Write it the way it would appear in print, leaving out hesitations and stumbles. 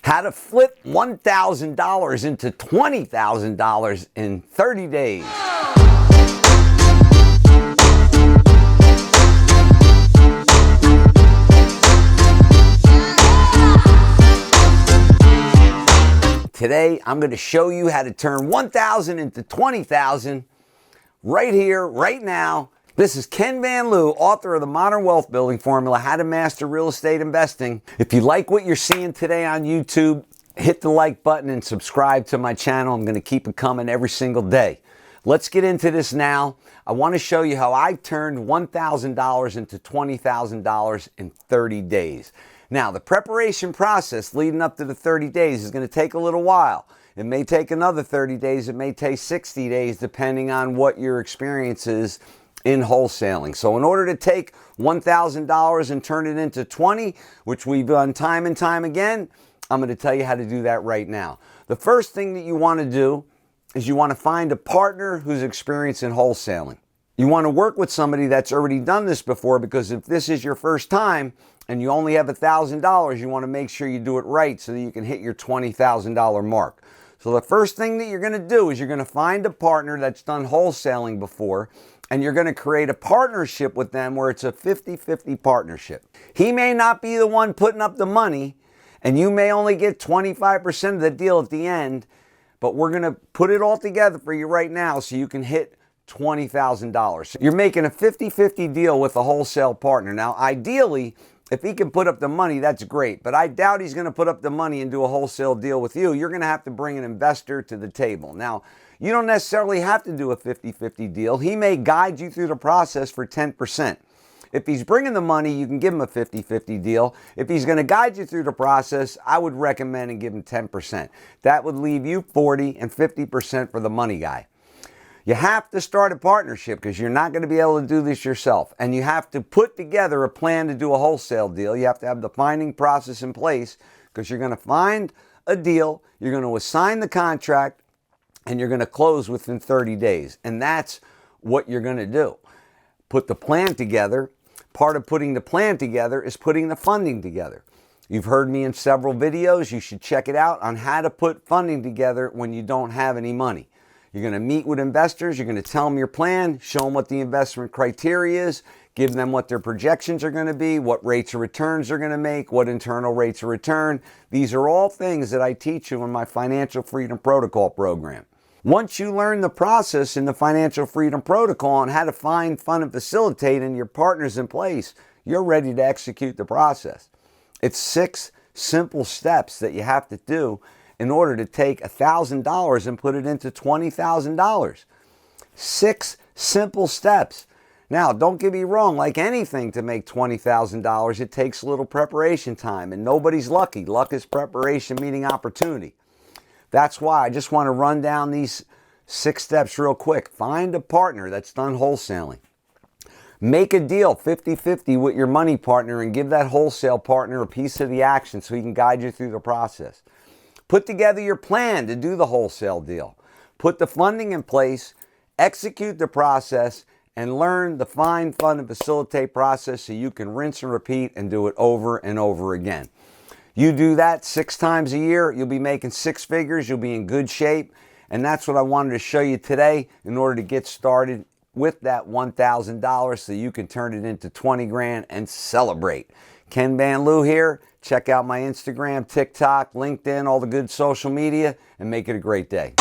How to flip $1,000 into $20,000 in 30 days. Today, I'm going to show you how to turn 1,000 into 20,000 right here, right now. This is Ken Van Liew, author of The Modern Wealth Building Formula, How to Master Real Estate Investing. If you like what you're seeing today on YouTube, hit the like button and subscribe to my channel. I'm going to keep it coming every single day. Let's get into this now. I want to show you how I turned $1,000 into $20,000 in 30 days. Now, the preparation process leading up to the 30 days is going to take a little while. It may take another 30 days. It may take 60 days, depending on what your experience is in wholesaling. So in order to take $1,000 and turn it into 20, which we've done time and time again, I'm going to tell you how to do that right now. The first thing that you want to do is you want to find a partner who's experienced in wholesaling. You want to work with somebody that's already done this before, because if this is your first time and you only have $1,000, you want to make sure you do it right so that you can hit your $20,000 mark. So the first thing that you're going to do is you're going to find a partner that's done wholesaling before, and you're going to create a partnership with them where it's a 50-50 partnership. He may not be the one putting up the money, and you may only get 25% of the deal at the end, but we're going to put it all together for you right now so you can hit $20,000. You're making a 50-50 deal with a wholesale partner. Now, ideally, if he can put up the money, that's great, but I doubt he's going to put up the money and do a wholesale deal with you. You're going to have to bring an investor to the table. Now, you don't necessarily have to do a 50-50 deal. He may guide you through the process for 10%. If he's bringing the money, you can give him a 50-50 deal. If he's going to guide you through the process, I would recommend and give him 10%. That would leave you 40 and 50% for the money guy. You have to start a partnership because you're not going to be able to do this yourself. And you have to put together a plan to do a wholesale deal. You have to have the finding process in place because you're going to find a deal, you're going to assign the contract, and you're going to close within 30 days. And that's what you're going to do. Put the plan together. Part of putting the plan together is putting the funding together. You've heard me in several videos. You should check it out on how to put funding together when you don't have any money. You're going to meet with investors. You're going to tell them your plan, show them what the investment criteria is, give them what their projections are going to be, what rates of returns they're going to make, what internal rates of return. These are all things that I teach you in my Financial Freedom Protocol program. Once you learn the process in the Financial Freedom Protocol on how to find, fund, and facilitate and your partners in place, you're ready to execute the process. It's 6 simple steps that you have to do in order to take $1,000 and put it into $20,000. 6 simple steps. Now, don't get me wrong, like anything to make $20,000, it takes a little preparation time, and nobody's lucky. Luck is preparation meeting opportunity. That's why I just want to run down these 6 steps real quick. Find a partner that's done wholesaling. Make a deal 50-50 with your money partner and give that wholesale partner a piece of the action so he can guide you through the process. Put together your plan to do the wholesale deal. Put the funding in place, execute the process, and learn the find, fund, and facilitate process so you can rinse and repeat and do it over and over again. You do that 6 times a year, you'll be making 6 figures, you'll be in good shape, and that's what I wanted to show you today in order to get started with that $1,000 so you can turn it into 20 grand and celebrate. Ken Van Liew here. Check out my Instagram, TikTok, LinkedIn, all the good social media, and make it a great day.